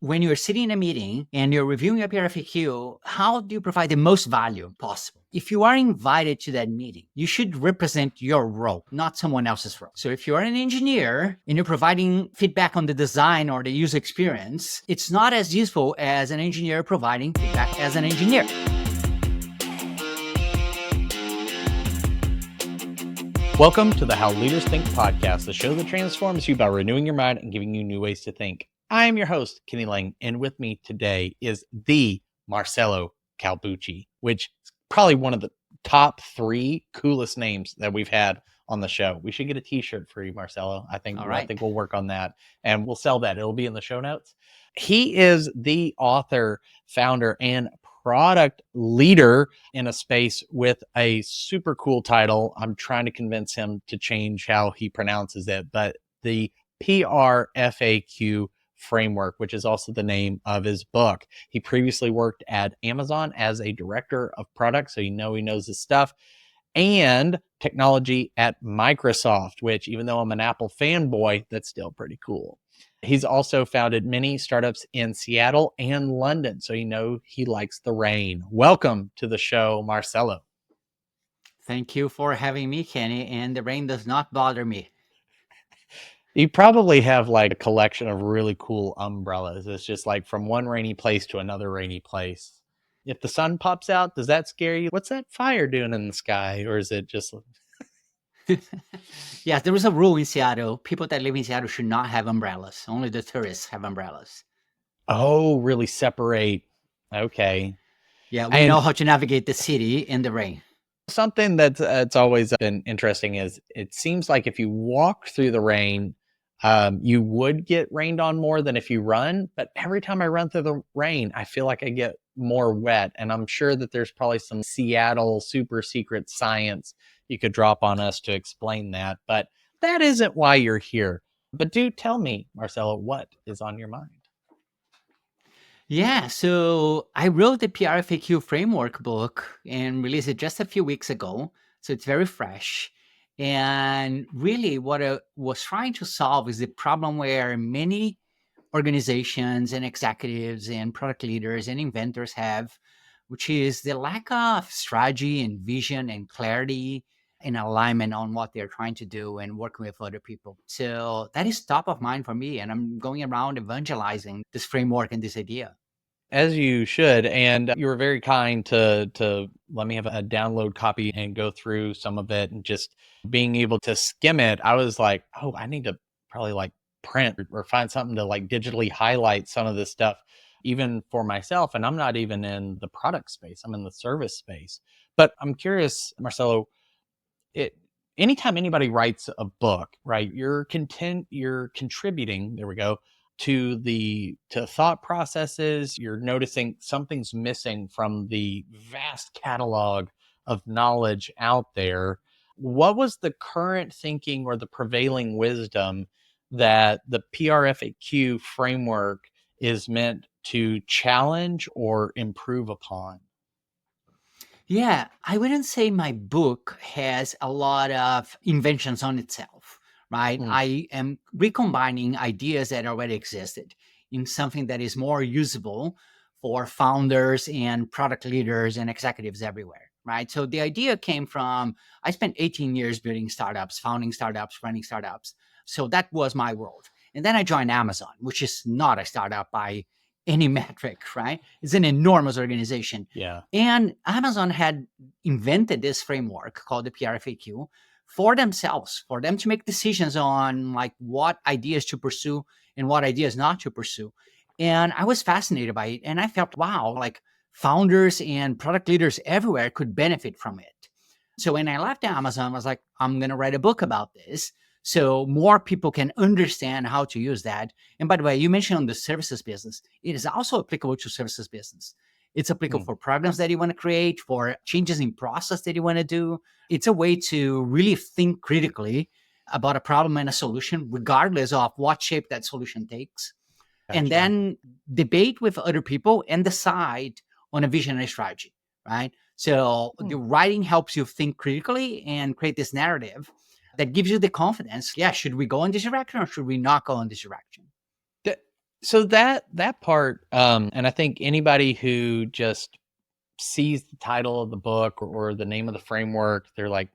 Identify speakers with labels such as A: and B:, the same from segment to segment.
A: when you're sitting in a meeting and you're reviewing a PRFAQ, how do you provide the most value possible? If you are invited to that meeting, you should represent your role, not someone else's role. So if you're an engineer and you're providing feedback on the design or the user experience, it's not as useful as an engineer providing feedback as an engineer.
B: Welcome to the How Leaders Think podcast, the show that transforms you by renewing your mind and giving you new ways to think. I am your host, Kenny Lang, and with me today is the Marcelo Callbucci, which is probably one of the top 3 coolest names that we've had on the show. We should get a t-shirt for you, Marcelo. I think we'll work on that and we'll sell that. It'll be in the show notes. He is the author, founder, and product leader in a space with a super cool title. I'm trying to convince him to change how he pronounces it, but the PRFAQ framework, which is also the name of his book. He previously worked at Amazon as a director of product, so he knows his stuff, and technology at Microsoft, which even though I'm an Apple fanboy, that's still pretty cool. He's also founded many startups in Seattle and London, so he likes the rain. Welcome to the show, Marcelo.
A: Thank you for having me, Kenny, and the rain does not bother me.
B: You probably have like a collection of really cool umbrellas. It's just like from one rainy place to another rainy place. If the sun pops out, does that scare you? What's that fire doing in the sky? Or is it just...
A: Yes, there is a rule in Seattle. People that live in Seattle should not have umbrellas. Only the tourists have umbrellas.
B: Oh, really separate. Okay.
A: Yeah, we know how to navigate the city in the rain.
B: Something that's always been interesting is it seems like if you walk through the rain, you would get rained on more than if you run. But every time I run through the rain, I feel like I get more wet. And I'm sure that there's probably some Seattle super secret science you could drop on us to explain that. But that isn't why you're here. But do tell me, Marcelo, what is on your mind?
A: Yeah, so I wrote the PRFAQ framework book and released it just a few weeks ago. So it's very fresh. And really, what I was trying to solve is the problem where many organizations and executives and product leaders and inventors have, which is the lack of strategy and vision and clarity and alignment on what they're trying to do and working with other people. So that is top of mind for me. And I'm going around evangelizing this framework and this idea.
B: As you should. And you were very kind to let me have a download copy and go through some of it, and just being able to skim it. I was like, oh, I need to probably like print or find something to like digitally highlight some of this stuff, even for myself. And I'm not even in the product space, I'm in the service space. But I'm curious, Marcelo, anytime anybody writes a book, right, you're contributing, there we go, to thought processes. You're noticing something's missing from the vast catalog of knowledge out there. What was the current thinking or the prevailing wisdom that the PRFAQ framework is meant to challenge or improve upon?
A: Yeah, I wouldn't say my book has a lot of inventions on itself, right? I am recombining ideas that already existed in something that is more usable for founders and product leaders and executives everywhere, right? So the idea came from, I spent 18 years building startups, founding startups, running startups. So that was my world. And then I joined Amazon, which is not a startup by any metric, right? It's an enormous organization.
B: Yeah.
A: And Amazon had invented this framework called the PRFAQ for themselves, for them to make decisions on like what ideas to pursue and what ideas not to pursue. And I was fascinated by it. And I felt, wow, like founders and product leaders everywhere could benefit from it. So when I left Amazon, I was like, I'm going to write a book about this so more people can understand how to use that. And by the way, you mentioned the services business. It is also applicable to services business. It's applicable for programs that you want to create, for changes in process that you want to do. It's a way to really think critically about a problem and a solution, regardless of what shape that solution takes. Gotcha. And then debate with other people and decide on a vision and a strategy, right? So the writing helps you think critically and create this narrative that gives you the confidence. Yeah, should we go in this direction or should we not go in this direction?
B: So that part, and I think anybody who just sees the title of the book or the name of the framework, they're like,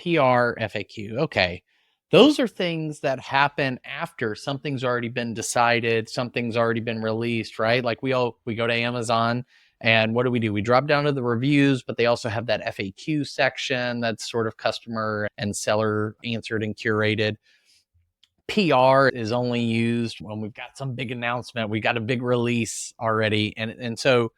B: PRFAQ. Okay. Those are things that happen after something's already been decided, something's already been released, right? Like we go to Amazon and what do? We drop down to the reviews, but they also have that FAQ section that's sort of customer and seller answered and curated. PR is only used when we've got some big announcement, we got a big release already. And so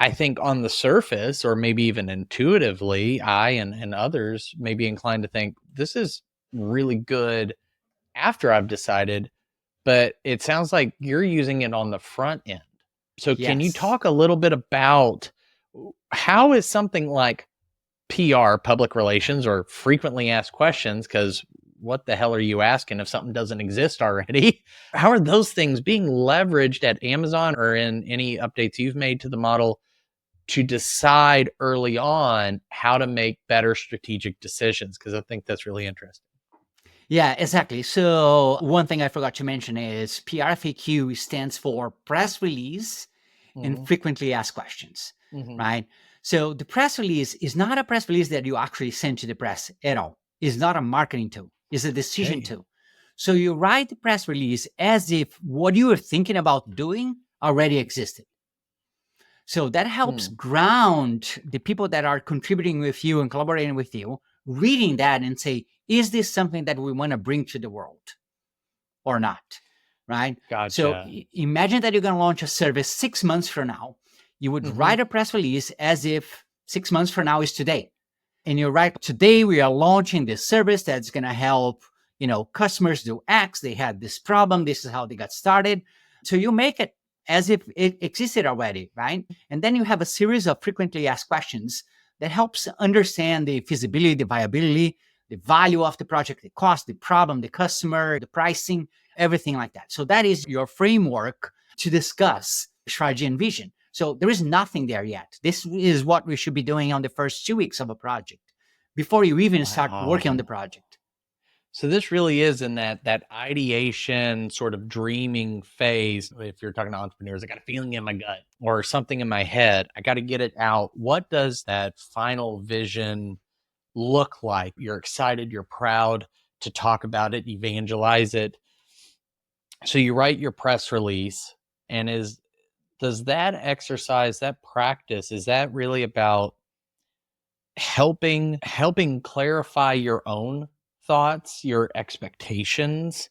B: I think on the surface, or maybe even intuitively, I and others may be inclined to think this is really good after I've decided, but it sounds like you're using it on the front end. So can you
A: Yes.
B: talk a little bit about how is something like PR, public relations, or frequently asked questions, because what the hell are you asking if something doesn't exist already? How are those things being leveraged at Amazon or in any updates you've made to the model to decide early on how to make better strategic decisions? Because I think that's really interesting.
A: Yeah, exactly. So one thing I forgot to mention is PRFAQ stands for press release and
B: Mm-hmm.
A: frequently asked questions,
B: Mm-hmm.
A: right? So the press release is not a press release that you actually send to the press at all. It's not a marketing tool. It's a decision
B: Okay.
A: tool. So you write the press release as if what you were thinking about doing already existed. So that helps
B: Hmm.
A: ground the people that are contributing with you and collaborating with you, reading that and say, is this something that we want to bring to the world or not? Right. So
B: Gotcha.
A: imagine that you're going to launch a service 6 months from now. You would
B: Mm-hmm.
A: write a press release as if 6 months from now is today. And you're right. Today we are launching this service that's going to help, customers do X. They had this problem. This is how they got started. So you make it as if it existed already, right? And then you have a series of frequently asked questions that helps understand the feasibility, the viability, the value of the project, the cost, the problem, the customer, the pricing, everything like that. So that is your framework to discuss strategy and vision. So there is nothing there yet. This is what we should be doing on the first 2 weeks of a project before you even start working on the
B: Wow.
A: project.
B: So this really is in that ideation sort of dreaming phase. If you're talking to entrepreneurs, I got a feeling in my gut or something in my head. I got to get it out. What does that final vision look like? You're excited, you're proud to talk about it, evangelize it. So you write your press release, and does that exercise, that practice, is that really about helping clarify your own thoughts, your expectations,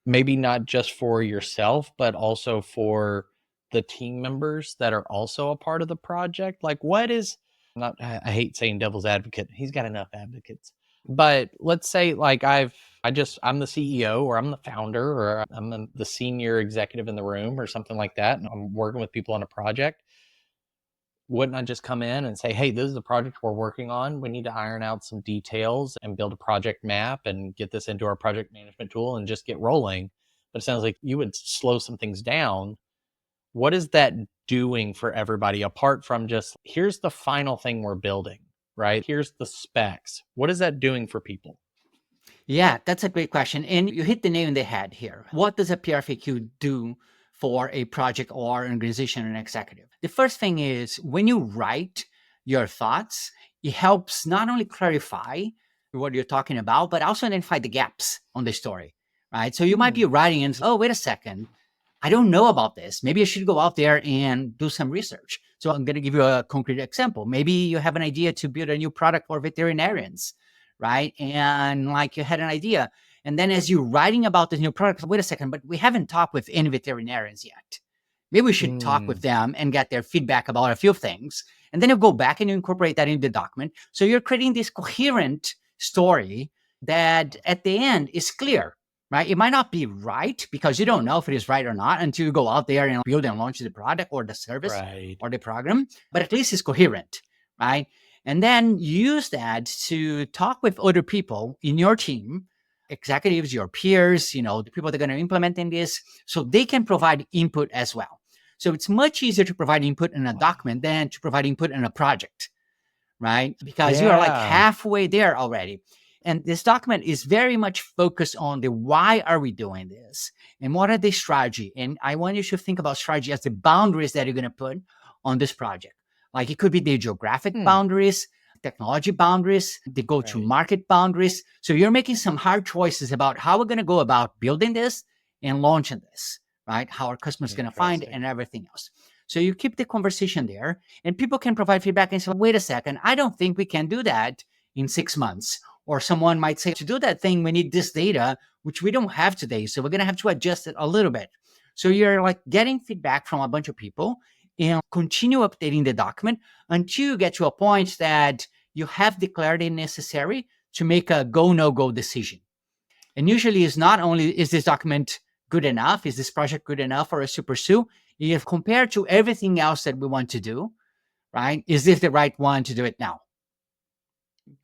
B: maybe not just for yourself, but also for the team members that are also a part of the project? Like, what is, not, I hate saying devil's advocate. He's got enough advocates. But let's say like I'm the CEO or I'm the founder or I'm the senior executive in the room or something like that. And I'm working with people on a project. Wouldn't I just come in and say, hey, this is the project we're working on. We need to iron out some details and build a project map and get this into our project management tool and just get rolling. But it sounds like you would slow some things down. What is that doing for everybody apart from just here's the final thing we're building, right? Here's the specs. What is that doing for people?
A: Yeah, that's a great question. And you hit the nail in the head here. What does a PRFAQ do for a project or an organization or an executive? The first thing is when you write your thoughts, it helps not only clarify what you're talking about, but also identify the gaps on the story, right? So you might be
B: Hmm.
A: writing and, oh, wait a second. I don't know about this. Maybe I should go out there and do some research. So I'm going to give you a concrete example. Maybe you have an idea to build a new product for veterinarians, right? And like you had an idea. And then as you're writing about this new product, wait a second, but we haven't talked with any veterinarians yet. Maybe we should talk with
B: Hmm.
A: them and get their feedback about a few things. And then you go back and you incorporate that into the document. So you're creating this coherent story that at the end is clear, right? It might not be right because you don't know if it is right or not until you go out there and build and launch the product or the service
B: Right.
A: or the program, but at least it's coherent, right? And then use that to talk with other people in your team, executives, your peers, the people that are going to implement in this, so they can provide input as well. So it's much easier to provide input in a
B: Wow.
A: document than to provide input in a project, right? Because you are like
B: Yeah.
A: halfway there already. And this document is very much focused on the why are we doing this and what are the strategy. And I want you to think about strategy as the boundaries that you're going to put on this project. Like it could be the geographic boundaries, technology boundaries, the go-to-market boundaries. So you're making some hard choices about how we're going to go about building this and launching this, right? How our customers going to find it and everything else. So you keep the conversation there, and people can provide feedback and say, wait a second, I don't think we can do that in 6 months. Or someone might say, to do that thing, we need this data, which we don't have today. So we're going to have to adjust it a little bit. So you're like getting feedback from a bunch of people and continue updating the document until you get to a point that you have the clarity necessary to make a go, no go decision. And usually it's not only is this document good enough, is this project good enough for us to pursue, if compared to everything else that we want to do, right? Is this the right one to do it now?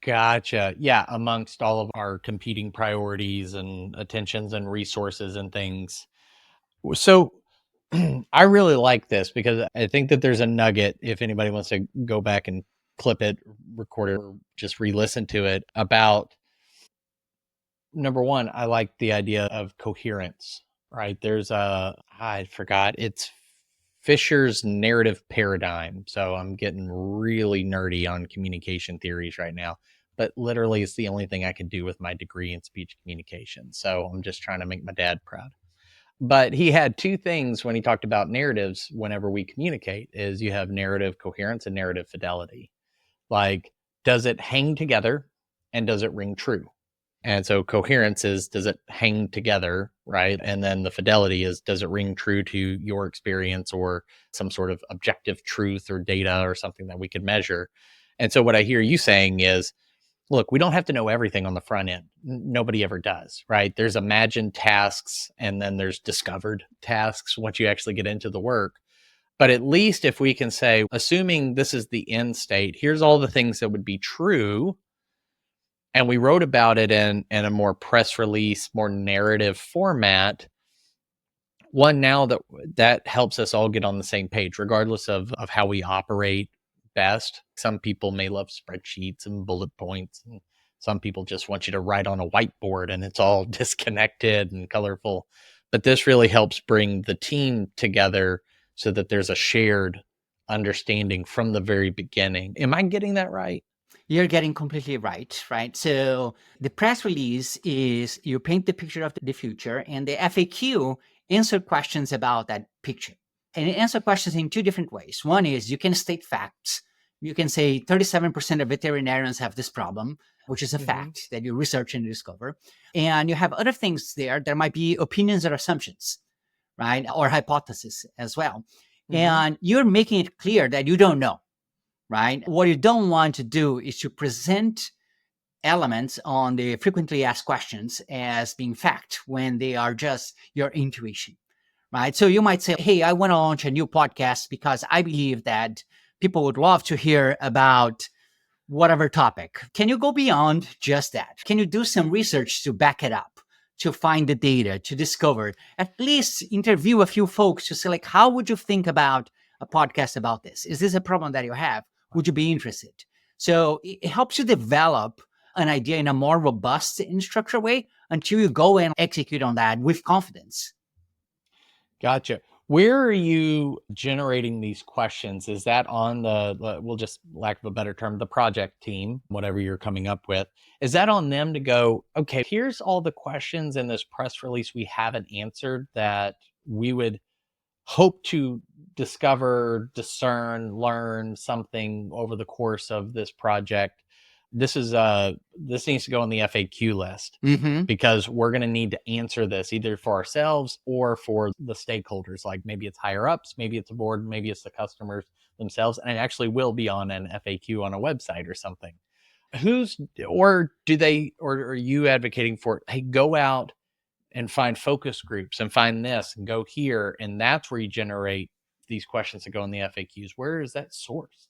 B: Gotcha. Yeah, amongst all of our competing priorities and attentions and resources and things. So I really like this because I think that there's a nugget if anybody wants to go back and clip it, record it, or just re-listen to it about number one, I like the idea of coherence, right? There's I forgot, it's Fisher's narrative paradigm. So I'm getting really nerdy on communication theories right now, but literally it's the only thing I can do with my degree in speech communication. So I'm just trying to make my dad proud. But he had two things when he talked about narratives whenever we communicate is you have narrative coherence and narrative fidelity. Like, does it hang together and does it ring true? And so coherence is, does it hang together, right? And then the fidelity is, does it ring true to your experience or some sort of objective truth or data or something that we could measure? And so what I hear you saying is, look, we don't have to know everything on the front end. Nobody ever does, right? There's imagined tasks and then there's discovered tasks once you actually get into the work. But at least if we can say, assuming this is the end state, here's all the things that would be true, and we wrote about it in a more press release, more narrative format. One, now that helps us all get on the same page, regardless of how we operate best. Some people may love spreadsheets and bullet points, and some people just want you to write on a whiteboard and it's all disconnected and colorful. But this really helps bring the team together so that there's a shared understanding from the very beginning. Am I getting that right?
A: You're getting completely right, right? So the press release is you paint the picture of the future, and the FAQ answer questions about that picture. And it answer questions in two different ways. One is you can state facts. You can say 37% of veterinarians have this problem, which is a fact that you research and discover. And you have other things there. There might be opinions or assumptions, right? Or hypotheses as well. And you're making it clear that you don't know, right? What you don't want to do is to present elements on the frequently asked questions as being fact when they are just your intuition, right? So you might say, hey, I want to launch a new podcast because I believe that people would love to hear about whatever topic. Can you go beyond just that? Can you do some research to back it up, to find the data, to discover, at least interview a few folks to say, like, how would you think about a podcast about this? Is this a problem that you have? Would you be interested? So it helps you develop an idea in a more robust and structured way until you go and execute on that with confidence.
B: Gotcha. Where are you generating these questions? Is that on we'll just, lack of a better term, the project team, whatever you're coming up with? Is that on them to go, okay, here's all the questions in this press release we haven't answered that we would hope to discover, discern, learn something over the course of this project? This needs to go on the FAQ list because we're going to need to answer this either for ourselves or for the stakeholders. Like maybe it's higher ups, maybe it's a board, maybe it's the customers themselves, and it actually will be on an FAQ on a website or something. Or are you advocating for, hey, go out and find focus groups and find this and go here, and that's where you generate these questions that go in the FAQs? Where is that sourced?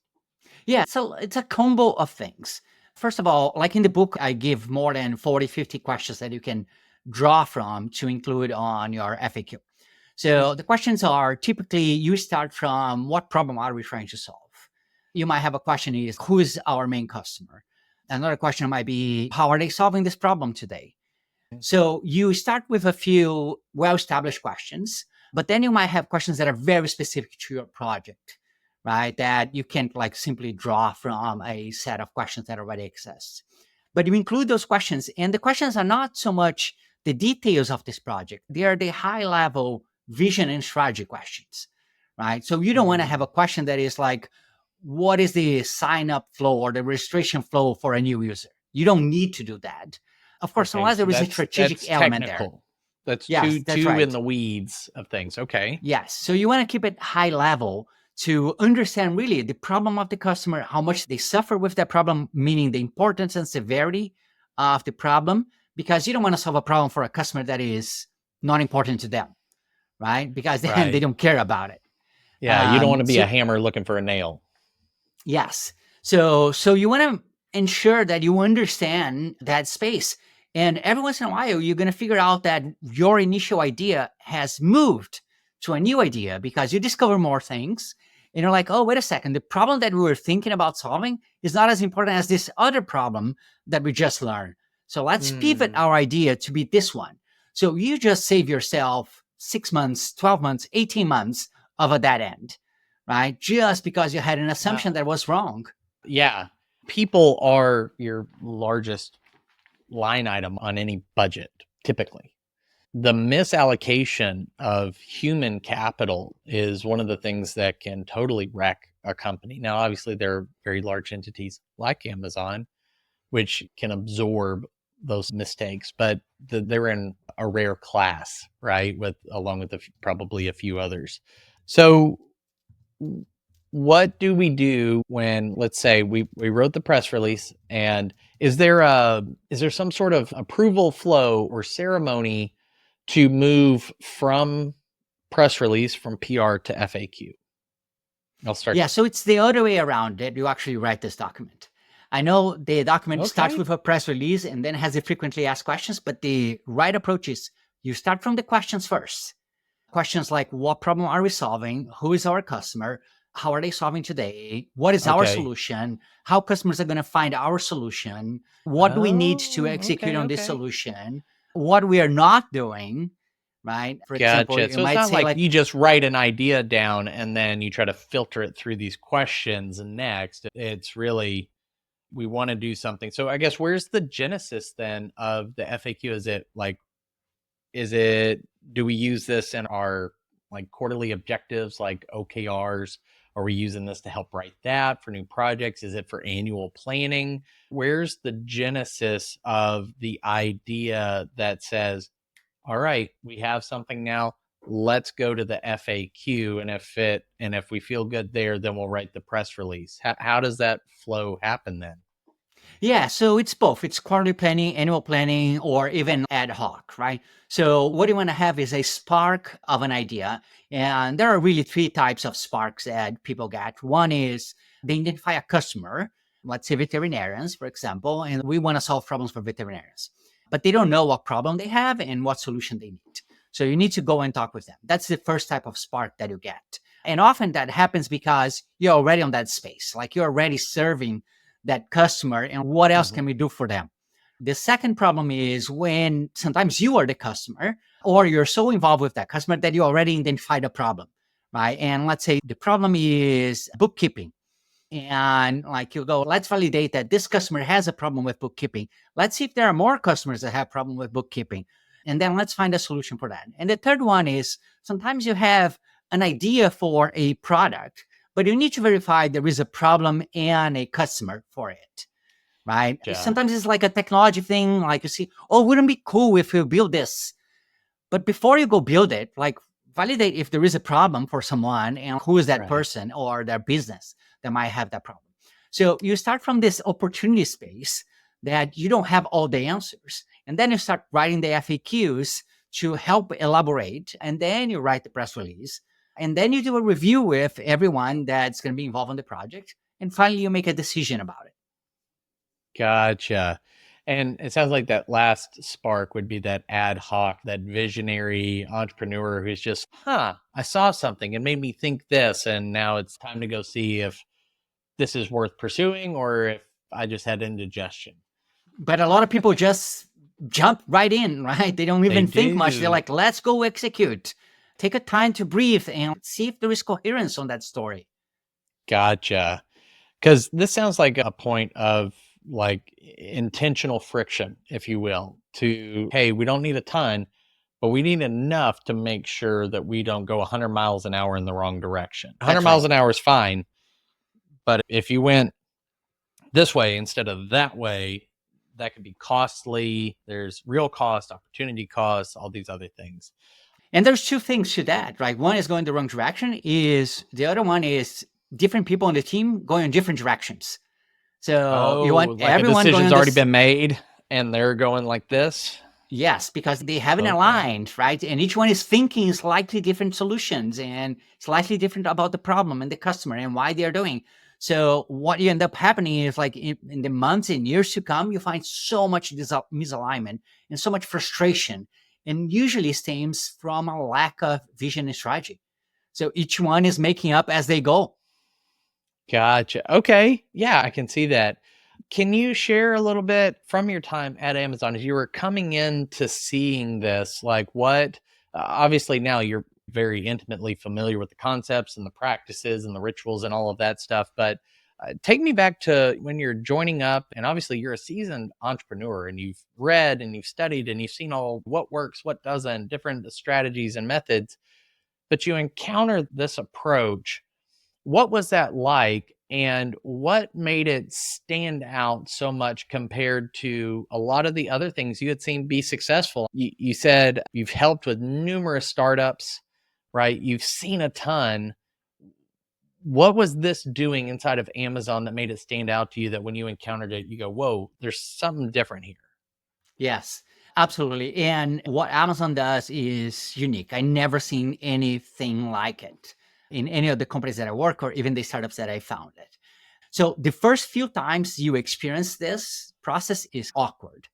A: Yeah, so it's a combo of things. First of all, like in the book, I give more than 40, 50 questions that you can draw from to include on your FAQ. So the questions are typically you start from what problem are we trying to solve? You might have a question is, who is our main customer? Another question might be, how are they solving this problem today?
B: Mm.
A: So you start with a few well-established questions, but then you might have questions that are very specific to your project, right? That you can't like simply draw from a set of questions that already exists. But you include those questions, and the questions are not so much the details of this project. They are the high-level vision and strategy questions, right? So you don't want to have a question that is like, what is the sign-up flow or the registration flow for a new user? You don't need to do that. Of course,
B: Okay,
A: unless
B: so
A: there is a
B: that's
A: strategic element there.
B: technical. That's
A: Yes, that's
B: too in
A: right.
B: the weeds of things. Okay.
A: Yes. So you want to keep it high level to understand really the problem of the customer, how much they suffer with that problem, meaning the importance and severity of the problem, because you don't want to solve a problem for a customer that is not important to them, right? Because then they
B: Right.
A: don't care about it.
B: Yeah, you don't want to be a
A: So
B: hammer looking for a nail.
A: yes. So you want to ensure that you understand that space. And every once in a while, you're going to figure out that your initial idea has moved to a new idea because you discover more things. And you're like, oh, wait a second. The problem that we were thinking about solving is not as important as this other problem that we just learned. So let's pivot
B: Mm.
A: our idea to be this one. So you just save yourself 6 months, 12 months, 18 months of a dead end, right? Just because you had an assumption that was wrong.
B: Yeah. People are your largest line item on any budget, typically. The misallocation of human capital is one of the things that can totally wreck a company. Now, obviously, there are very large entities like Amazon, which can absorb those mistakes, but they're in a rare class, right? With along with probably a few others. So, what do we do when, let's say, we wrote the press release, and is there some sort of approval flow or ceremony to move from press release from PR to FAQ? I'll start
A: Yeah,
B: there.
A: so it's the other way around that you actually write this document. I know the document starts
B: Okay.
A: with a press release and then has the frequently asked questions, but the right approach is you start from the questions first. Questions like, what problem are we solving? Who is our customer? How are they solving today? What is our
B: Okay.
A: solution? How customers are going to find our solution? What do we need to
B: Oh,
A: execute
B: okay,
A: on this
B: okay.
A: solution? What we are not doing, right? For example,
B: Gotcha.
A: you
B: So it's
A: might
B: not
A: say
B: like
A: like,
B: you just write an idea down and then you try to filter it through these questions and next. It's really, we want to do something. So I guess where's the genesis then of the FAQ? Is it like, do we use this in our like quarterly objectives like OKRs? Are we using this to help write that for new projects? Is it for annual planning? Where's the genesis of the idea that says, all right, we have something now. Let's go to the FAQ. And if we feel good there, then we'll write the press release. How does that flow happen then?
A: yeah, so it's both. It's quarterly planning, annual planning, or even ad hoc, right? So what you want to have is a spark of an idea. And there are really three types of sparks that people get. One is they identify a customer, let's say veterinarians, for example, and we want to solve problems for veterinarians. But they don't know what problem they have and what solution they need. So you need to go and talk with them. That's the first type of spark that you get. And often that happens because you're already on that space, like you're already serving that customer and what else
B: Mhm.
A: can we do for them. The second problem is when sometimes you are the customer or you're so involved with that customer that you already identified a problem, right? And let's say the problem is bookkeeping. And like you go, let's validate that this customer has a problem with bookkeeping. Let's see if there are more customers that have problem with bookkeeping. And then let's find a solution for that. And the third one is sometimes you have an idea for a product, but you need to verify there is a problem and a customer for it, right?
B: Yeah.
A: Sometimes it's like a technology thing, like you see, oh, wouldn't it be cool if we build this? But before you go build it, like validate if there is a problem for someone and who is that
B: Right.
A: person or their business that might have that problem. So you start from this opportunity space that you don't have all the answers. And then you start writing the FAQs to help elaborate. And then you write the press release. And then you do a review with everyone that's going to be involved in the project. And finally, you make a decision about it.
B: Gotcha. And it sounds like that last spark would be that ad hoc, that visionary entrepreneur who's just, I saw something and made me think this. And now it's time to go see if this is worth pursuing or if I just had indigestion.
A: But a lot of people just jump right in, right? They don't
B: They
A: even think much. They're
B: do.
A: like, let's go execute. Take a time to breathe and see if there is coherence on that story.
B: Gotcha. Because this sounds like a point of like intentional friction, if you will, to, hey, we don't need a ton, but we need enough to make sure that we don't go 100 miles an hour in the wrong direction. 100
A: That's
B: miles
A: right.
B: an hour is fine, but if you went this way instead of that way, that could be costly. There's real cost, opportunity costs, all these other things.
A: And there's two things to that, right? One is going the wrong direction, is the other one is different people on the team going in different directions. So you want
B: Like a
A: everyone going
B: decision's
A: on
B: already
A: this.
B: been made and they're going like this.
A: Yes, because they haven't
B: Okay.
A: aligned, right? And each one is thinking slightly different solutions and slightly different about the problem and the customer and why they're doing. So what you end up happening is like in the months and years to come, you find so much misalignment and so much frustration, and usually stems from a lack of vision and strategy. So each one is making up as they go.
B: Gotcha. Okay. Yeah, I can see that. Can you share a little bit from your time at Amazon as you were coming into seeing this? Like, what, obviously, now you're very intimately familiar with the concepts and the practices and the rituals and all of that stuff. But take me back to when you're joining up, and obviously, you're a seasoned entrepreneur and you've read and you've studied and you've seen all what works, what doesn't, different strategies and methods. But you encounter this approach. What was that like, and what made it stand out so much compared to a lot of the other things you had seen be successful? You said you've helped with numerous startups, right? You've seen a ton. What was this doing inside of Amazon that made it stand out to you, that when you encountered it, you go, whoa, there's something different here?
A: Yes, absolutely. And what Amazon does is unique. I never seen anything like it in any of the companies that I work or even the startups that I founded. So the first few times you experience this process is awkward.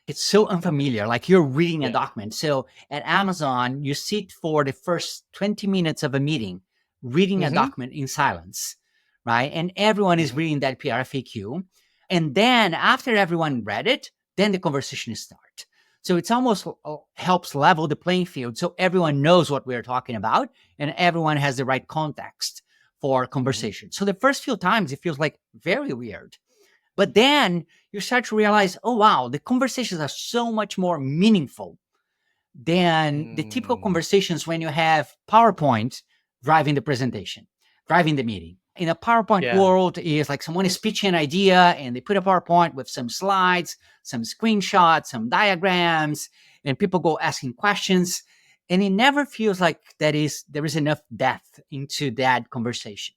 A: It's so unfamiliar, like you're reading a
B: Yeah.
A: document. So at Amazon, you sit for the first 20 minutes of a meeting, reading a
B: Mm-hmm.
A: document in silence, right? And everyone is
B: Mm-hmm.
A: reading that PRFAQ. And then after everyone read it, then the conversation starts. So it's almost helps level the playing field so everyone knows what we're talking about and everyone has the right context for
B: Mm-hmm.
A: conversation. So the first few times it feels like very weird. But then you start to realize, oh wow, the conversations are so much more meaningful than the typical
B: Mm,
A: conversations when you have PowerPoint driving the presentation, driving the meeting. In a PowerPoint
B: yeah.
A: world, is like someone is pitching an idea and they put a PowerPoint with some slides, some screenshots, some diagrams, and people go asking questions. And it never feels like there is enough depth into that conversation,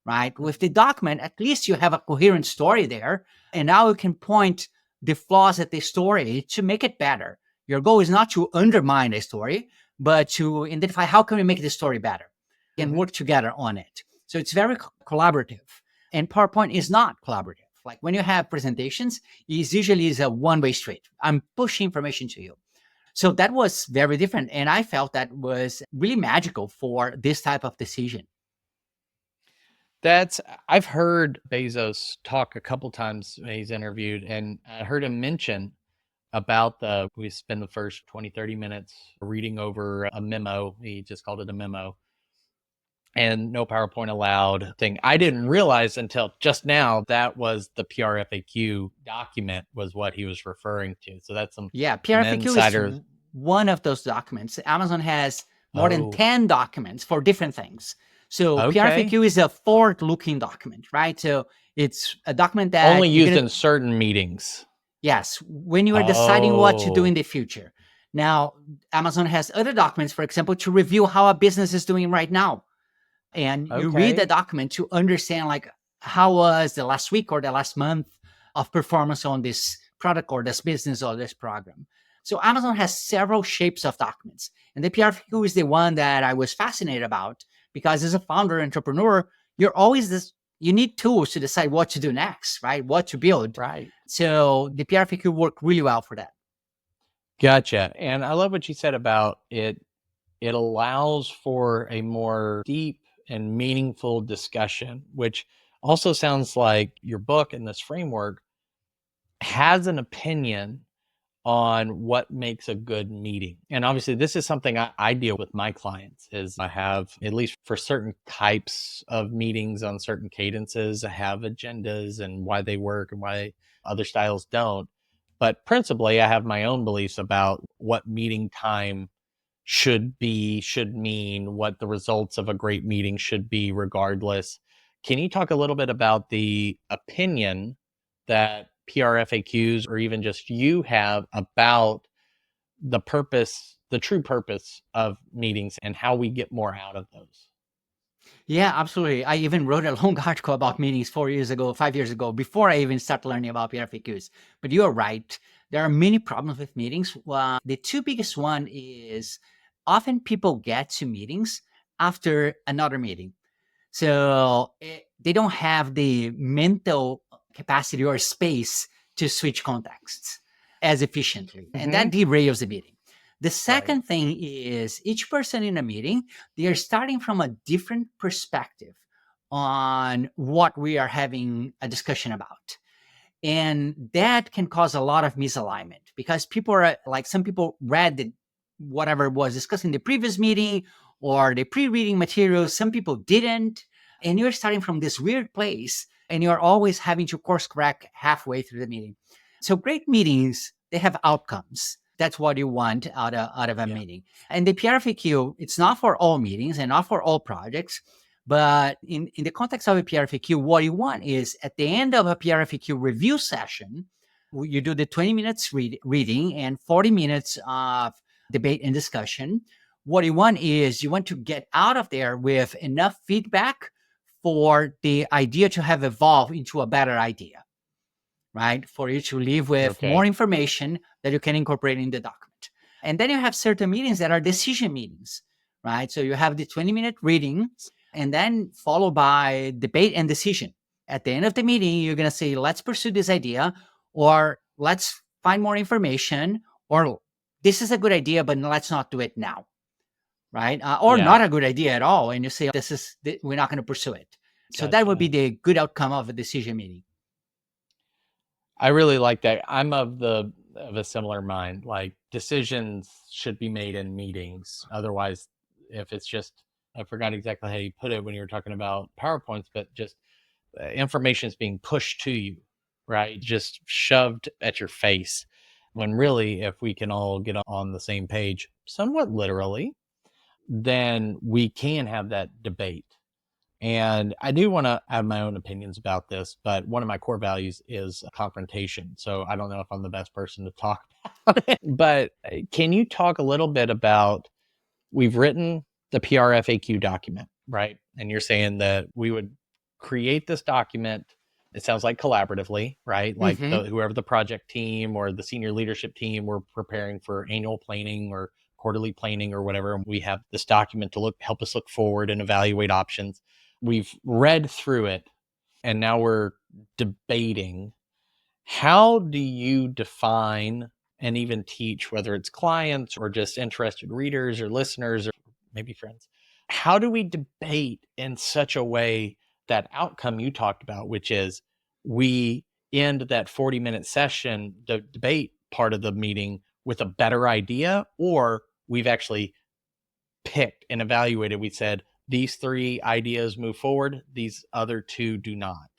A: right? With the document, at least you have a coherent story there. And now you can point the flaws at the story to make it better. Your goal is not to undermine a story, but to identify how can we make the story better and
B: Mm-hmm.
A: work together on it. So it's very collaborative. And PowerPoint is not collaborative. Like when you have presentations, it usually is a one-way street. I'm pushing information to you. So that was very different. And I felt that was really magical for this type of decision.
B: That's I've heard Bezos talk a couple times when he's interviewed, and I heard him mention about we spend the first 20, 30 minutes reading over a memo. He just called it a memo, and no PowerPoint allowed thing. I didn't realize until just now that was the PRFAQ document was what he was referring to. So that's
A: Yeah,
B: an
A: PRFAQ is
B: insider.
A: one of those documents. Amazon has more than
B: Oh,
A: 10 documents for different things. So
B: okay.
A: PRFAQ is a forward-looking document, right? So it's a document that
B: Only
A: you're
B: used
A: gonna,
B: in certain meetings.
A: yes, when you are deciding what to do in
B: Oh,
A: the future. Now, Amazon has other documents, for example, to review how a business is doing right now. And you read the
B: okay.
A: document to understand like how was the last week or the last month of performance on this product or this business or this program. So Amazon has several shapes of documents, and the PRFQ is the one that I was fascinated about because as a founder entrepreneur, you're always this. You need tools to decide what to do next, right? What to build.
B: Right.
A: So the PRFQ worked really well for that.
B: Gotcha. And I love what you said about it. It allows for a more deep and meaningful discussion, which Also sounds like your book and this framework has an opinion on what makes a good meeting. And obviously this is something I deal with my clients is I have, at least for certain types of meetings on certain cadences, I have agendas and why they work and why other styles don't. But principally, I have my own beliefs about what meeting time should be, should mean, what the results of a great meeting should be, regardless. Can you talk a little bit about the opinion that PRFAQs or even just you have about the purpose, the true purpose of meetings and how we get more out of those?
A: Yeah, absolutely. I even wrote a long article about meetings 4 years ago, 5 years ago, before I even started learning about PRFAQs. But you're right. There are many problems with meetings. The two biggest one is often people get to meetings after another meeting. So they don't have the mental capacity or space to switch contexts as efficiently. And that derails the meeting. The
B: Right.
A: second thing is each person in a meeting, they are starting from a different perspective on what we are having a discussion about. And that can cause a lot of misalignment because people are like, some people read whatever was discussed in the previous meeting or the pre-reading materials. Some people didn't. And you're starting from this weird place and you're always having to course correct halfway through the meeting. So great meetings, they have outcomes. That's what you want out of a
B: Yeah.
A: meeting. And the PRFAQ, it's not for all meetings and not for all projects. But in the context of a PRFAQ, what you want is at the end of a PRFAQ review session, you do the 20 minutes reading and 40 minutes of debate and discussion. What you want is you want to get out of there with enough feedback for the idea to have evolved into a better idea, right? For you to leave with more
B: Okay.
A: information that you can incorporate in the document. And then you have certain meetings that are decision meetings, right? So you have the 20-minute reading and then followed by debate and decision. At the end of the meeting, you're going to say, let's pursue this idea, or let's find more information, or this is a good idea, but let's not do it now, right? Or
B: Yeah.
A: not a good idea at all. And you say, we're not going to pursue it. So that would be
B: Gotcha.
A: the good outcome of a decision meeting.
B: I really like that. I'm of a similar mind. Like decisions should be made in meetings. Otherwise, if it's just, I forgot exactly how you put it when you were talking about PowerPoints, but just information is being pushed to you, right? Just shoved at your face. When really, if we can all get on the same page, somewhat literally, then we can have that debate. And I do want to have my own opinions about this, but one of my core values is confrontation. So I don't know if I'm the best person to talk about it. But can you talk a little bit about, we've written the PRFAQ document, right? And you're saying that we would create this document, it sounds like collaboratively, right? Like
A: Mm-hmm.
B: whoever the project team or the senior leadership team, we're preparing for annual planning or quarterly planning or whatever. And we have this document to help us look forward and evaluate options. We've read through it and now we're debating. How do you define and even teach, whether it's clients or just interested readers or listeners or maybe friends? How do we debate in such a way that outcome you talked about, which is we end that 40-minute session, the debate part of the meeting, with a better idea, or we've actually picked and evaluated, we said, these three ideas move forward, these other two do not?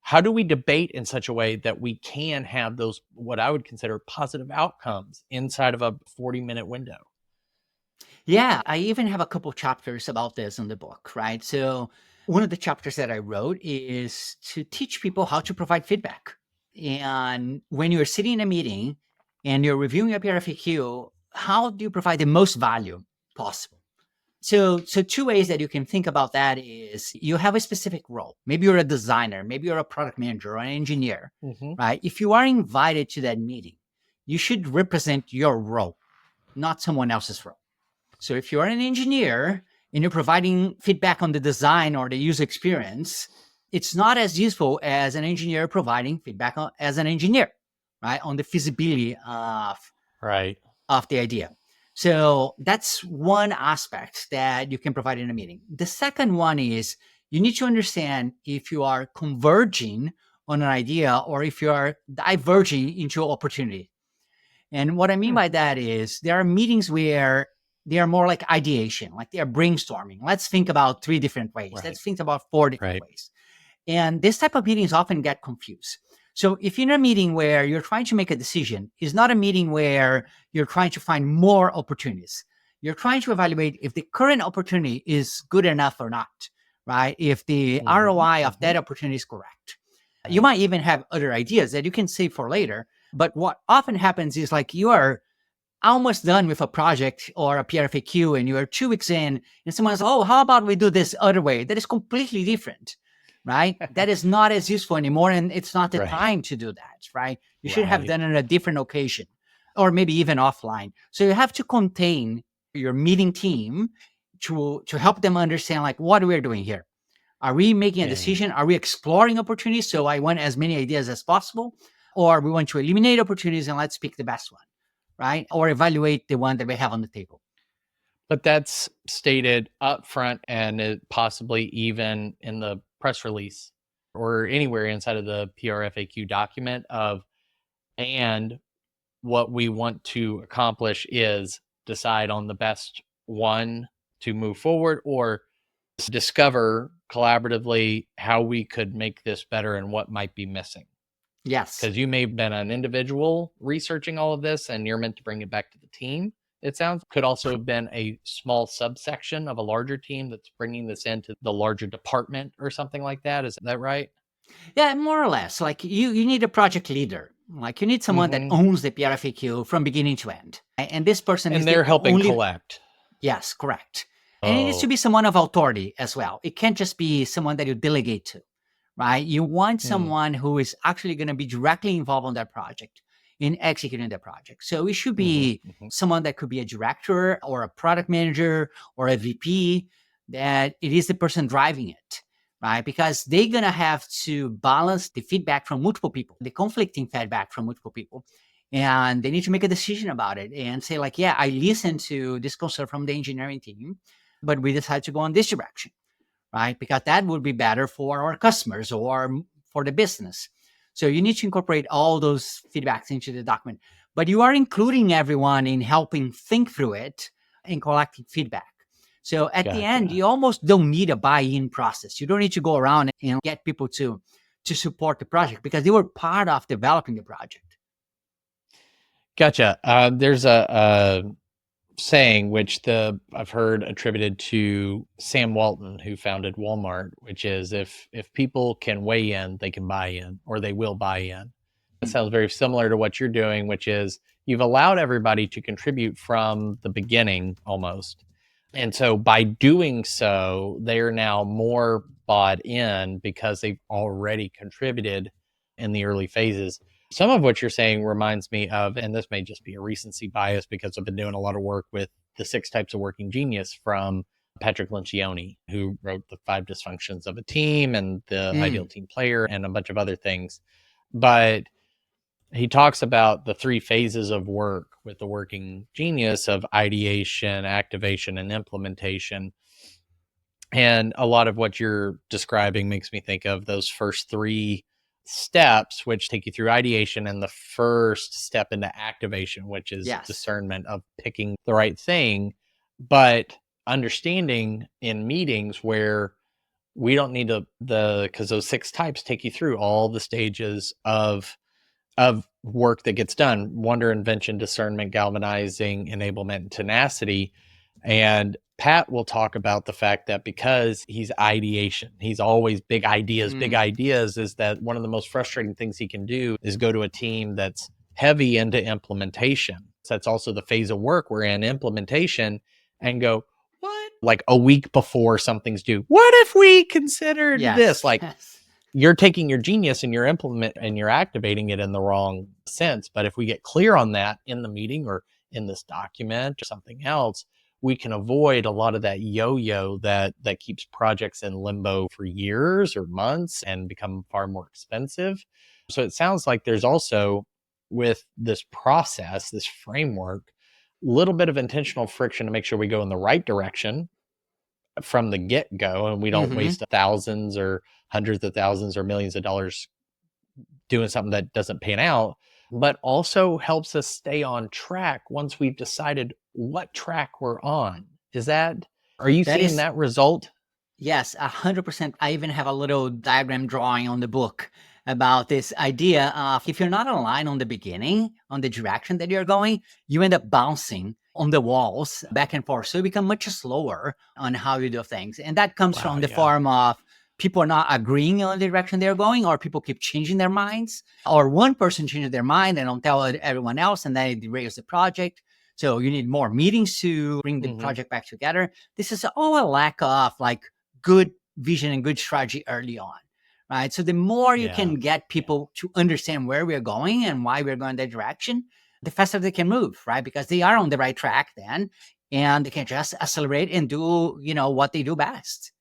B: How do we debate in such a way that we can have those, what I would consider positive outcomes inside of a 40-minute window?
A: Yeah, I even have a couple chapters about this in the book, right? So, one of the chapters that I wrote is to teach people how to provide feedback. And when you're sitting in a meeting and you're reviewing a PRFAQ, how do you provide the most value possible? So two ways that you can think about that is you have a specific role. Maybe you're a designer, maybe you're a product manager or an engineer,
B: Mm-hmm.
A: right? If you are invited to that meeting, you should represent your role, not someone else's role. So if you're an engineer and you're providing feedback on the design or the user experience, it's not as useful as an engineer providing feedback as an engineer, right? On the feasibility
B: Right.
A: of the idea. So that's one aspect that you can provide in a meeting. The second one is you need to understand if you are converging on an idea or if you are diverging into opportunity. And what I mean
B: Hmm.
A: by that is there are meetings where they are more like ideation, like they are brainstorming. Let's think about 3 different ways.
B: Right.
A: Let's think about 4 different
B: Right.
A: ways. And this type of meetings often get confused. So if you're in a meeting where you're trying to make a decision, it's not a meeting where you're trying to find more opportunities. You're trying to evaluate if the current opportunity is good enough or not, right? If the
B: Mm-hmm.
A: ROI of
B: Mm-hmm.
A: that opportunity is correct. You
B: Right.
A: might even have other ideas that you can save for later. But what often happens is like you are almost done with a project or a PRFAQ and you are 2 weeks in and someone says, oh, how about we do this other way? That is completely different, right? That is not as useful anymore. And it's not the
B: Right.
A: time to do that, right? You should have
B: Right.
A: done it on a different occasion or maybe even offline. So you have to contain your meeting team to help them understand like what we're doing here. Are we making a
B: Yeah.
A: decision? Are we exploring opportunities? So I want as many ideas as possible, or we want to eliminate opportunities and let's pick the best one, right? Or evaluate the one that we have on the table.
B: But that's stated up front and it possibly even in the press release or anywhere inside of the PRFAQ document of, and what we want to accomplish is decide on the best one to move forward or discover collaboratively how we could make this better and what might be missing.
A: Yes.
B: Because you may have been an individual researching all of this and you're meant to bring it back to the team. It sounds could also have been a small subsection of a larger team that's bringing this into the larger department or something like that. Is that right?
A: Yeah, more or less. Like you need a project leader. Like you need someone that
B: Mm-hmm.
A: owns the PRFAQ from beginning to end. And this person is
B: And
A: the
B: they're helping
A: only.
B: collect.
A: Yes, correct. And it needs to
B: Oh,
A: be someone of authority as well. It can't just be someone that you delegate to, right? You want
B: hmm.
A: someone who is actually going to be directly involved on that project in executing the project. So it should
B: Mm-hmm.
A: be
B: Mm-hmm.
A: someone that could be a director or a product manager or a VP, that it is the person driving it, right? Because they're going to have to balance the feedback from multiple people, the conflicting feedback from multiple people. And they need to make a decision about it and say, like, yeah, I listened to this concern from the engineering team, but we decided to go in this direction, right? Because that would be better for our customers or for the business. So you need to incorporate all those feedbacks into the document, but you are including everyone in helping think through it and collecting feedback. So at the end,
B: Gotcha.
A: you almost don't need a buy-in process. You don't need to go around and get people to support the project because they were part of developing the project.
B: Gotcha. There's a saying which I've heard attributed to Sam Walton, who founded Walmart, which is if people can weigh in, they can buy in, or they will buy in. That sounds very similar to what you're doing, which is you've allowed everybody to contribute from the beginning almost. And so by doing so, they are now more bought in because they've already contributed in the early phases. Some of what you're saying reminds me of, and this may just be a recency bias because I've been doing a lot of work with the 6 Types of Working Genius from Patrick Lencioni, who wrote the 5 Dysfunctions of a Team and the Ideal
A: Mm,
B: Team Player and a bunch of other things. But he talks about the 3 phases of work with the working genius of ideation, activation, and implementation. And a lot of what you're describing makes me think of those first 3 steps, which take you through ideation, and the first step into activation, which is
A: yes.
B: discernment of picking the right thing. But understanding in meetings where we don't need because those 6 types take you through all the stages of work that gets done: wonder, invention, discernment, galvanizing, enablement, and tenacity. And Pat will talk about the fact that because he's ideation, he's always big
A: Mm,
B: ideas, is that one of the most frustrating things he can do is go to a team that's heavy into implementation. So that's also the phase of work we're in, implementation, and go, what? Like a week before something's due, what if we considered this?
A: yes.
B: Like,
A: Yes.
B: you're taking your genius and you're activating it in the wrong sense. But if we get clear on that in the meeting or in this document or something else, we can avoid a lot of that yo-yo that keeps projects in limbo for years or months and become far more expensive. So it sounds like there's also, with this process, this framework, a little bit of intentional friction to make sure we go in the right direction from the get-go, and we don't
A: Hmm.
B: waste thousands or hundreds of thousands or millions of dollars doing something that doesn't pan out, but also helps us stay on track once we've decided what track we're on. Are you
A: That
B: seeing
A: is,
B: that result?
A: yes, 100%. I even have a little diagram drawing on the book about this idea of if you're not aligned on the beginning, on the direction that you're going, you end up bouncing on the walls back and forth. So you become much slower on how you do things. And that comes
B: Wow,
A: from the
B: yeah.
A: form of people are not agreeing on the direction they're going, or people keep changing their minds, or one person changes their mind and don't tell everyone else, and then it derails the project. So you need more meetings to bring the
B: Mhm.
A: project back together. This is all a lack of like good vision and good strategy early on, right? So the more you
B: Yeah.
A: can get people to understand where we're going and why we're going that direction, the faster they can move, right? Because they are on the right track then, and they can just accelerate and do, what they do best.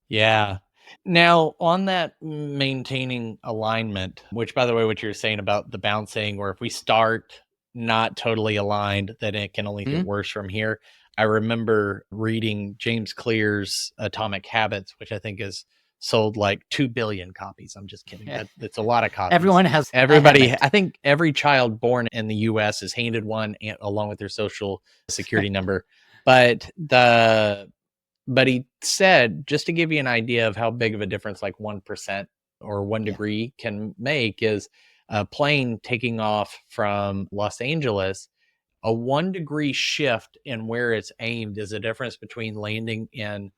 B: Yeah. Now, on that maintaining alignment, which by the way, what you're saying about the bouncing, or if we start not totally aligned, then it can only get
A: Mhm.
B: worse from here. I remember reading James Clear's Atomic Habits, which I think is sold like 2 billion copies. I'm just kidding.
A: Yeah.
B: That's a lot of copies.
A: Everyone has a
B: Everybody,
A: habit.
B: I think every child born in the US is handed one along with their social security number. But he said, just to give you an idea of how big of a difference like 1% or one
A: Yeah.
B: degree can make, is a plane taking off from Los Angeles. A 1 degree shift in where it's aimed is a difference between landing in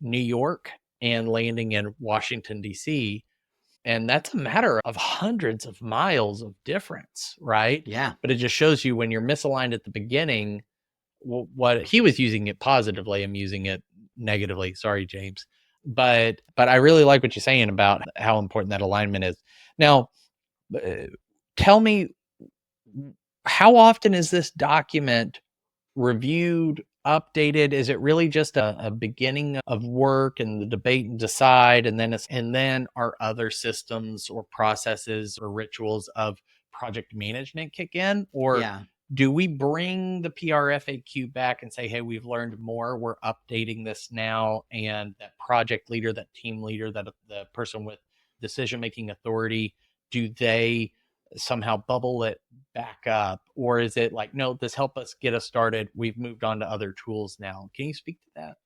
B: New York and landing in Washington, D.C. And that's a matter of hundreds of miles of difference, right?
A: Yeah.
B: But it just shows you when you're misaligned at the beginning, what he was using it positively. I'm using it negatively. Sorry, James. But I really like what you're saying about how important that alignment is. Now, uh, tell me, how often is this document reviewed, updated? Is it really just a beginning of work and the debate and decide, and then are other systems or processes or rituals of project management kick in? Or
A: Yeah.
B: do we bring the PRFAQ back and say, hey, we've learned more, we're updating this now, and that project leader, that team leader, that the person with decision making authority, do they somehow bubble it back up? Or is it like, no, this helped us get us started, we've moved on to other tools now? Can you speak to that?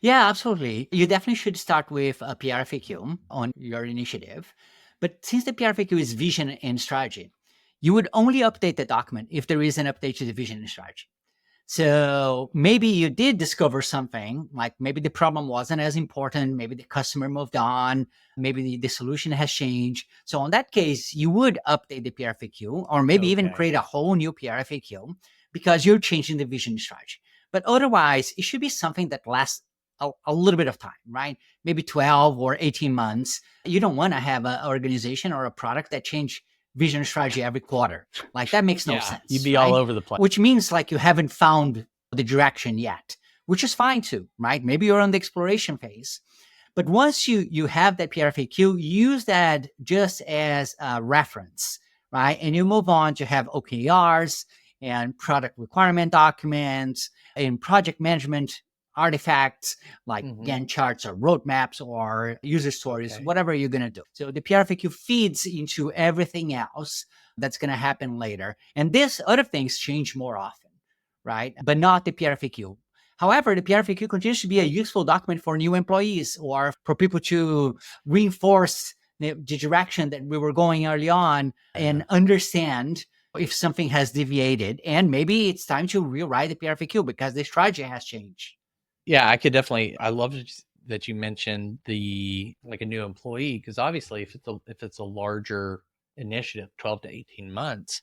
A: Yeah, absolutely. You definitely should start with a PRFAQ on your initiative. But since the PRFAQ is vision and strategy, you would only update the document if there is an update to the vision and strategy. So maybe you did discover something, like maybe the problem wasn't as important, maybe the customer moved on, maybe the solution has changed. So in that case, you would update the PRFAQ or maybe even
B: Okay.
A: create a whole new PRFAQ because you're changing the vision strategy. But otherwise, it should be something that lasts a little bit of time, right? Maybe 12 or 18 months. You don't want to have an organization or a product that change vision strategy every quarter. Like that makes no
B: Yeah, you'd
A: sense,
B: be all
A: right?
B: over the place.
A: Which means like you haven't found the direction yet, which is fine too, right? Maybe you're on the exploration phase. But once you have that PRFAQ, use that just as a reference, right? And you move on to have OKRs and product requirement documents and project management artifacts like
B: Hmm.
A: Gantt charts or roadmaps or user stories,
B: Okay.
A: whatever you're going to do. So the PRFAQ feeds into everything else that's going to happen later. And this other things change more often, right? But not the PRFAQ. However, the PRFAQ continues to be a useful document for new employees or for people to reinforce the direction that we were going early on
B: Yeah.
A: and understand if something has deviated. And maybe it's time to rewrite the PRFAQ because the strategy has changed.
B: Yeah, I could definitely. I love that you mentioned the like a new employee, because obviously if it's a larger initiative, 12 to 18 months,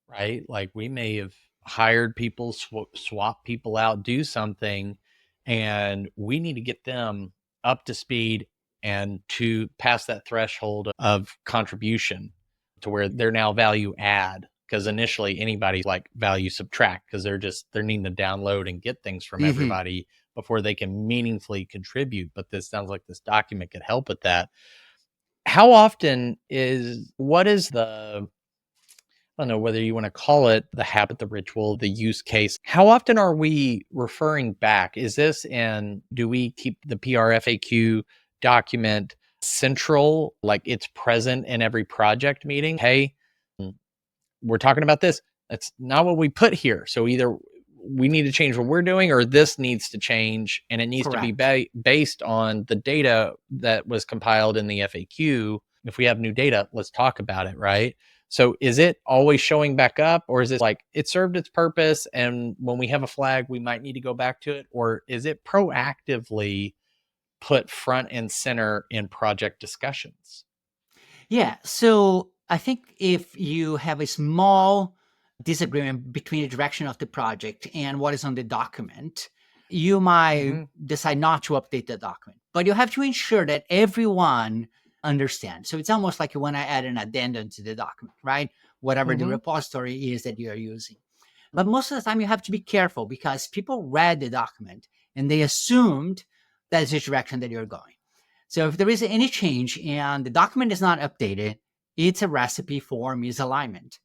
B: right? Like we may have hired people, swap people out, do something, and we need to get them up to speed and to pass that threshold of contribution to where they're now value add. Because initially anybody's like value subtract, because they're needing to download and get things from
A: Mm-hmm.
B: everybody before they can meaningfully contribute. But this sounds like this document could help with that. How often is what is the I don't know whether you want to call it the habit, the ritual, the use case. How often are we referring back? Do we keep the PRFAQ document central, like it's present in every project meeting? Hey, we're talking about this. That's not what we put here. So either we need to change what we're doing or this needs to change, and it needs to be
A: Correct.
B: based on the data that was compiled in the FAQ. If we have new data, let's talk about it, right? So is it always showing back up, or is it like it served its purpose and when we have a flag we might need to go back to it, or is it proactively put front and center in project discussions?
A: Yeah. So I think if you have a small disagreement between the direction of the project and what is on the document, you might
B: Mm-hmm.
A: decide not to update the document. But you have to ensure that everyone understands. So it's almost like you want to add an addendum to the document, right? Whatever the
B: Mm-hmm.
A: repository is that you are using. But most of the time, you have to be careful because people read the document and they assumed that's the direction that you're going. So if there is any change and the document is not updated, it's a recipe for misalignment,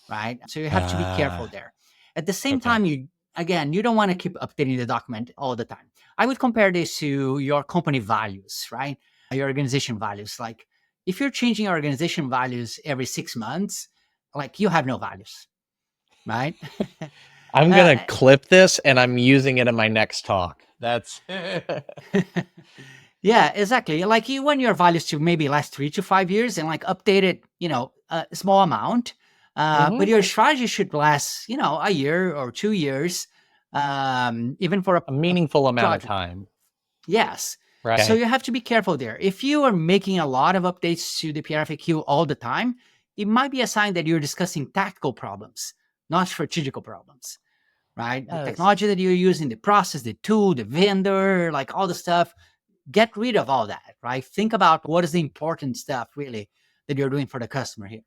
A: right? So you have to be careful there. At the same
B: Okay.
A: time, you don't want to keep updating the document all the time. I would compare this to your company values, right? Your organization values. Like if you're changing your organization values every 6 months, like you have no values, right?
B: I'm
A: uh,
B: gonna clip this and I'm using it in my next talk. That's
A: Yeah, exactly. Like you want your values to maybe last 3 to 5 years and like update it, a small amount. But
B: Mhm.
A: your strategy should last, a year or 2 years, even for a,
B: A
A: a
B: meaningful amount of
A: project.
B: time,
A: Yes. So
B: right?
A: you have to be careful there. If you are making a lot of updates to the PRFAQ all the time, it might be a sign that you're discussing tactical problems, not strategical problems, right? The
B: Yes.
A: technology that you're using, the process, the tool, the vendor, like all the stuff, get rid of all that, right? Think about what is the important stuff really that you're doing for the customer here.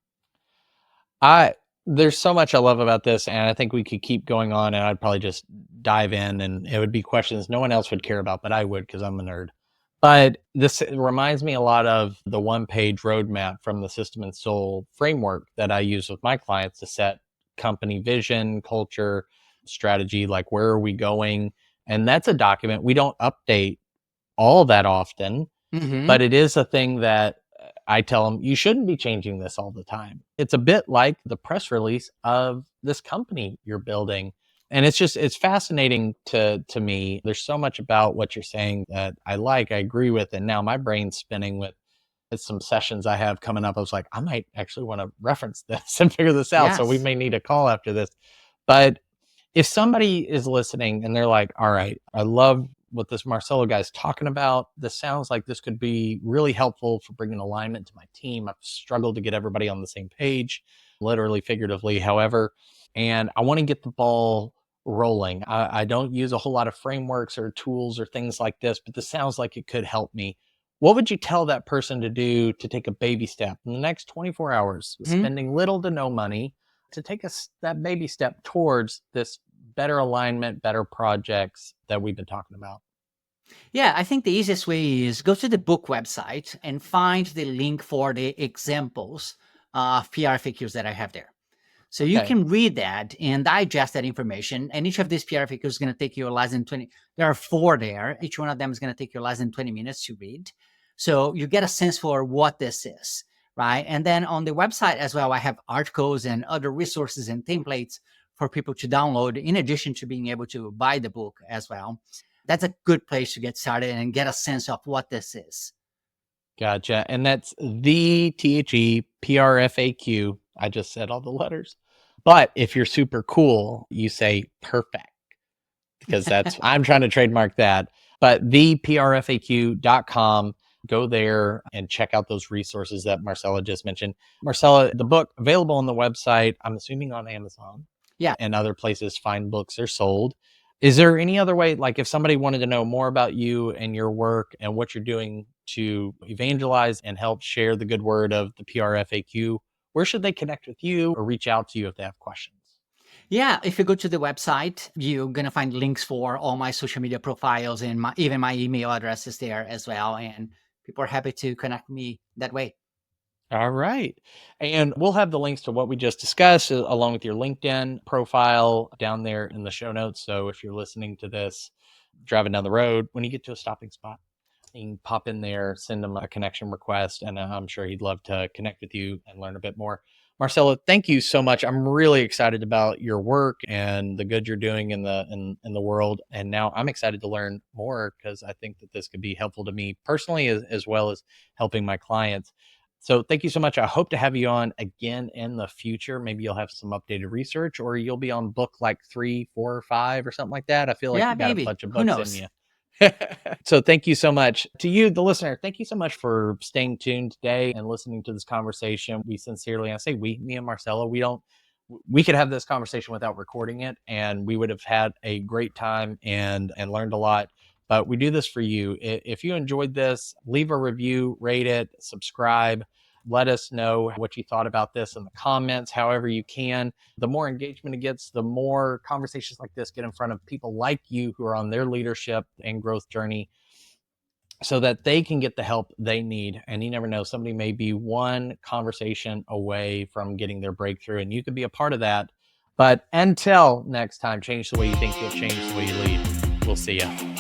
B: I There's so much I love about this, and I think we could keep going on, and I'd probably just dive in, and it would be questions no one else would care about, but I would because I'm a nerd. But this reminds me a lot of the one-page roadmap from the System and Soul framework that I use with my clients to set company vision, culture, strategy, like where are we going? And that's a document we don't update all that often,
A: Mm-hmm.
B: but it is a thing that I tell them you shouldn't be changing this all the time. It's a bit like the press release of this company you're building. And it's fascinating to me. There's so much about what you're saying that I agree with. And now my brain's spinning with some sessions I have coming up. I was like, I might actually want to reference this and figure this out. So we
A: Yes.
B: may need a call after this. But if somebody is listening and they're like, all right, I love what this Marcelo guy's talking about. This sounds like this could be really helpful for bringing alignment to my team. I've struggled to get everybody on the same page, literally, figuratively, however, and I want to get the ball rolling. I don't use a whole lot of frameworks or tools or things like this, but this sounds like it could help me. What would you tell that person to do to take a baby step in the next 24 hours,
A: Mhm.
B: spending little to no money to take that baby step towards this better alignment, better projects that we've been talking about?
A: Yeah, I think the easiest way is go to the book website and find the link for the examples of PRFAQs that I have there. So you
B: Okay.
A: can read that and digest that information. And each of these PRFAQs is going to take you less than 20. There are four there. Each one of them is going to take you less than 20 minutes to read. So you get a sense for what this is, right? And then on the website as well, I have articles and other resources and templates for people to download, in addition to being able to buy the book as well. That's a good place to get started and get a sense of what this is.
B: Gotcha. And that's the THEPRFAQ. I just said all the letters. But if you're super cool, you say perfect because I'm trying to trademark that. But theprfaq.com, go there and check out those resources that Marcella just mentioned. Marcella, the book available on the website, I'm assuming on Amazon
A: Yeah.
B: and other places fine books are sold. Is there any other way, like if somebody wanted to know more about you and your work and what you're doing to evangelize and help share the good word of the PRFAQ, where should they connect with you or reach out to you if they have questions?
A: Yeah, if you go to the website, you're gonna find links for all my social media profiles and even my email address is there as well. And people are happy to connect with me that way.
B: All right. And we'll have the links to what we just discussed along with your LinkedIn profile down there in the show notes. So if you're listening to this driving down the road, when you get to a stopping spot, you can pop in there, send him a connection request, and I'm sure he'd love to connect with you and learn a bit more. Marcelo, thank you so much. I'm really excited about your work and the good you're doing in the world. And now I'm excited to learn more because I think that this could be helpful to me personally as well as helping my clients. So thank you so much. I hope to have you on again in the future. Maybe you'll have some updated research or you'll be on book like 3, 4, or 5 or something like that. I feel like
A: Yeah,
B: you got a
A: maybe.
B: bunch of
A: Who
B: books in
A: knows?
B: you. So thank you so much to you, the listener. Thank you so much for staying tuned today and listening to this conversation. We sincerely, I say we, me and Marcelo, we could have this conversation without recording it and we would have had a great time and learned a lot. But we do this for you. If you enjoyed this, leave a review, rate it, subscribe. Let us know what you thought about this in the comments, however you can. The more engagement it gets, the more conversations like this get in front of people like you who are on their leadership and growth journey so that they can get the help they need. And you never know, somebody may be one conversation away from getting their breakthrough, and you could be a part of that. But until next time, change the way you think, you'll change the way you lead. We'll see you.